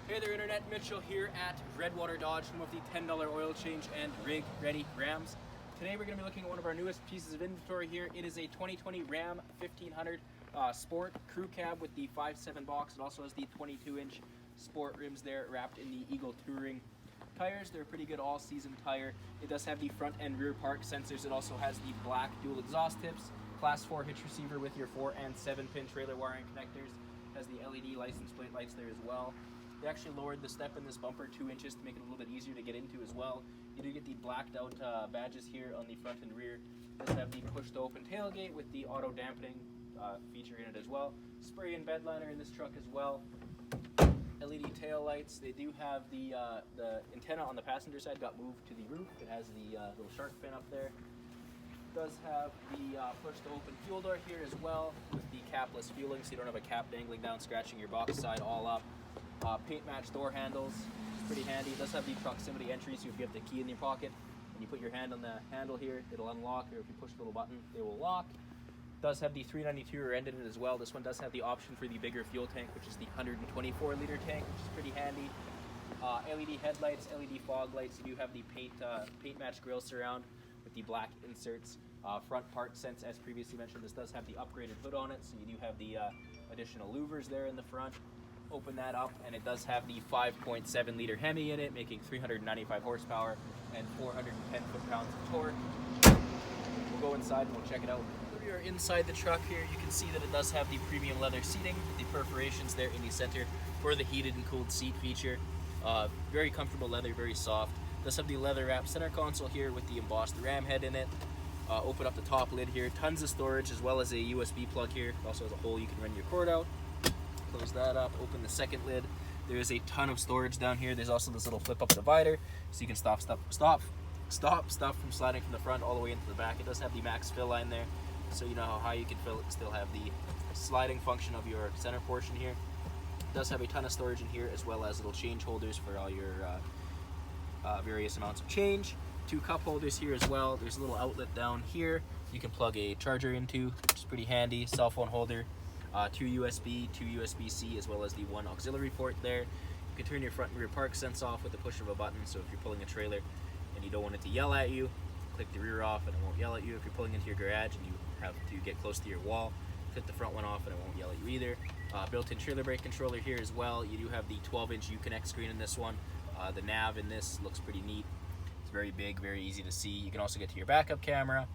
Hey there Internet, Mitchell here at Redwater Dodge, home of the $10 oil change and rig ready Rams. Today we're going to be looking at one of our newest pieces of inventory here. It is a 2020 Ram 1500 Sport Crew Cab with the 5.7 box. It also has the 22-inch sport rims there wrapped in the Eagle Touring tires. They're a pretty good all-season tire. It does have the front and rear park sensors. It also has the black dual exhaust tips, class 4 hitch receiver with your 4 and 7-pin trailer wiring connectors. It has the LED license plate lights there as well. They actually lowered the step in this bumper 2 inches to make it a little bit easier to get into as well. You do get the blacked out badges here on the front and rear. It does have the push to open tailgate with the auto dampening feature in it as well. Spray and bed liner in this truck as well. LED tail lights. They do have the antenna on the passenger side got moved to the roof. It has the little shark fin up there. It does have the push to open fuel door here as well with the capless fueling, so you don't have a cap dangling down scratching your box side all up. Paint match door handles, which is pretty handy. It does have the proximity entry, so if you have the key in your pocket and you put your hand on the handle here, it'll unlock, or if you push the little button, it will lock. It does have the 392 rear end in it as well. This one does have the option for the bigger fuel tank, which is the 124 liter tank, which is pretty handy. LED headlights, LED fog lights. You do have the paint match grille surround with the black inserts. Front part sense, as previously mentioned, this does have the upgraded hood on it, so you do have the additional louvers there in the front. Open that up, and it does have the 5.7 liter HEMI in it, making 395 horsepower and 410 foot-pounds of torque. We'll go inside and we'll check it out. We are inside the truck here. You can see that it does have the premium leather seating, the perforations there in the center for the heated and cooled seat feature. Very comfortable leather, very soft. It does have the leather wrapped center console here with the embossed ram head in it. Open up the top lid here. Tons of storage, as well as a USB plug here. It also has a hole you can run your cord out. Close that up, open the second lid. There is a ton of storage down here. There's also this little flip up divider, so you can stop stuff from sliding from the front all the way into the back. It does have the max fill line there, so you know how high you can fill it and still have the sliding function of your center portion here. It does have a ton of storage in here, as well as little change holders for all your various amounts of change. 2 cup holders here as well. There's a little outlet down here you can plug a charger into, which is pretty handy. Cell phone holder. 2 USB, 2 USB-C, as well as the 1 auxiliary port there. You can turn your front and rear park sense off with the push of a button, so if you're pulling a trailer and you don't want it to yell at you, click the rear off and it won't yell at you. If you're pulling into your garage and you have to get close to your wall, click the front one off and it won't yell at you either. Built-in trailer brake controller here as well. You do have the 12-inch Uconnect screen in this one. The nav in this looks pretty neat. It's very big, very easy to see. You can also get to your backup camera.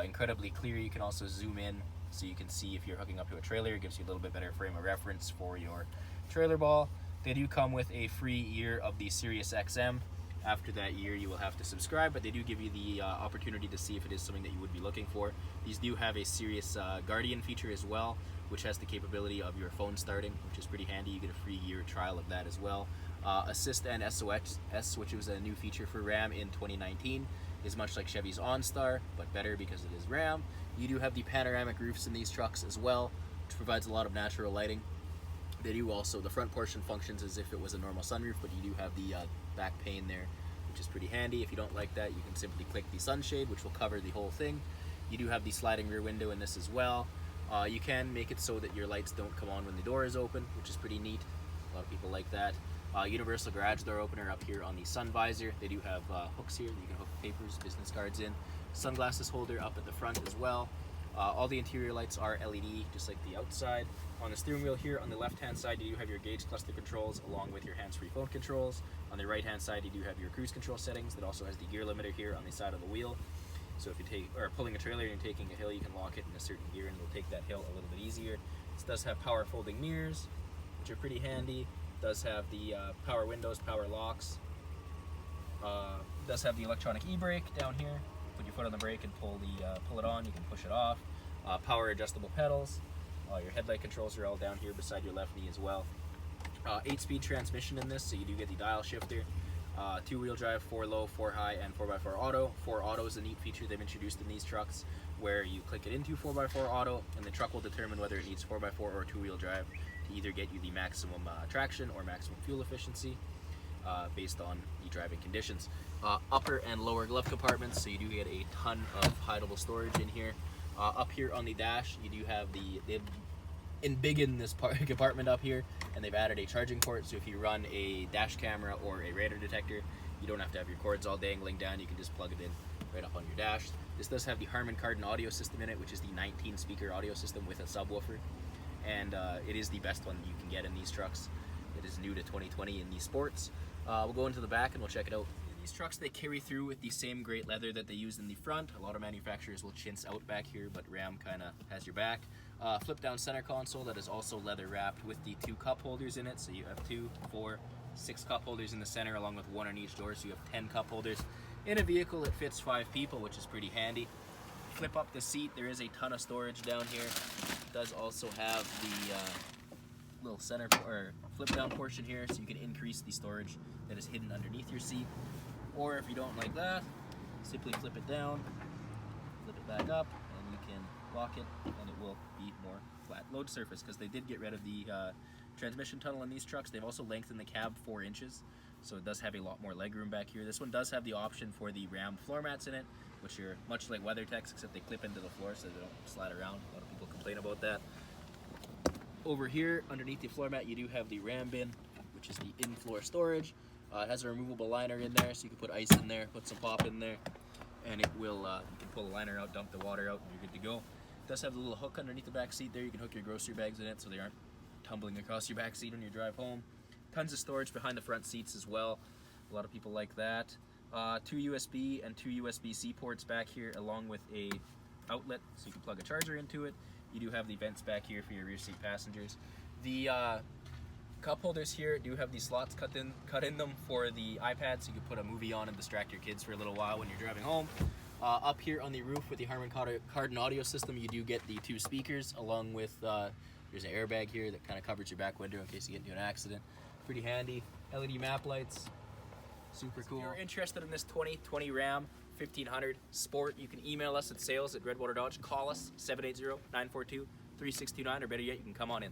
Incredibly clear. You can also zoom in, so you can see if you're hooking up to a trailer. It gives you a little bit better frame of reference for your trailer ball. They do come with a free year of the Sirius XM. After that year, you will have to subscribe, but they do give you the opportunity to see if it is something that you would be looking for. These do have a Sirius Guardian feature as well, which has the capability of your phone starting, which is pretty handy. You get a free year trial of that as well. Assist and SOS, which was a new feature for Ram in 2019, is much like Chevy's OnStar, but better because it is Ram. You do have the panoramic roofs in these trucks as well, which provides a lot of natural lighting. They do also, the front portion functions as if it was a normal sunroof, but you do have the back pane there, which is pretty handy. If you don't like that, you can simply click the sunshade, which will cover the whole thing. You do have the sliding rear window in this as well. You can make it so that your lights don't come on when the door is open, which is pretty neat. A lot of people like that. Universal garage door opener up here on the sun visor. They do have hooks here that you can hook papers, business cards in. Sunglasses holder up at the front as well. All the interior lights are LED, just like the outside. On the steering wheel here on the left hand side, you do have your gauge cluster controls along with your hands-free phone controls. On the right hand side, you do have your cruise control settings. That also has the gear limiter here on the side of the wheel. So if you pulling a trailer and you're taking a hill, you can lock it in a certain gear and it'll take that hill a little bit easier. This does have power folding mirrors, which are pretty handy. It does have the power windows, power locks. It does have the electronic e-brake down here. Put your foot on the brake and pull it on. You can push it off. Power adjustable pedals. Your headlight controls are all down here beside your left knee as well. 8-speed transmission in this, so you do get the dial shifter. 2-wheel drive, 4 low, 4 high, and 4x4 auto. 4 auto is a neat feature they've introduced in these trucks, where you click it into 4x4 auto, and the truck will determine whether it needs 4x4 or 2-wheel drive to either get you the maximum traction or maximum fuel efficiency based on the driving conditions. Upper and lower glove compartments, so you do get a ton of hideable storage in here. Up here on the dash, you do have the embiggen this compartment up here, and they've added a charging port, so if you run a dash camera or a radar detector, you don't have to have your cords all dangling down. You can just plug it in right up on your dash. This does have the Harman Kardon audio system in it, which is the 19 speaker audio system with a subwoofer, and it is the best one you can get in these trucks. It is new to 2020 in these sports. We'll go into the back and we'll check it out. These trucks, they carry through with the same great leather that they used in the front. A lot of manufacturers will chintz out back here, but Ram kind of has your back. Flip down center console that is also leather wrapped with the 2 cup holders in it. So you have 2, 4, 6 cup holders in the center, along with 1 on each door. So you have 10 cup holders in a vehicle that fits 5 people, which is pretty handy. Flip up the seat, there is a ton of storage down here. It does also have the little center or flip down portion here, so you can increase the storage that is hidden underneath your seat. Or if you don't like that, simply flip it down, flip it back up, and you can lock it, and it will be more flat load surface, because they did get rid of the transmission tunnel in these trucks. They've also lengthened the cab 4 inches, so it does have a lot more legroom back here. This one does have the option for the Ram floor mats in it, which are much like WeatherTech's, except they clip into the floor so they don't slide around. A lot of people complain about that. Over here, underneath the floor mat, you do have the Ram bin, which is the in-floor storage. It has a removable liner in there, so you can put ice in there, put some pop in there, and it will, you can pull the liner out, dump the water out, and you're good to go. It does have a little hook underneath the back seat there. You can hook your grocery bags in it so they aren't tumbling across your back seat on your drive home. Tons of storage behind the front seats as well. A lot of people like that. 2 USB and 2 USB-C ports back here, along with a outlet, so you can plug a charger into it. You do have the vents back here for your rear seat passengers. The cup holders here do have these slots cut in them for the iPad, so you can put a movie on and distract your kids for a little while when you're driving home. Up here on the roof with the Harman Kardon audio system, you do get the 2 speakers, along with there's an airbag here that kind of covers your back window in case you get into an accident. Pretty handy. LED map lights, super cool. If you're interested in this 2020 Ram 1500 Sport, you can email us at sales@Redwater Dodge. Call us 780-942-3629, or better yet, you can come on in.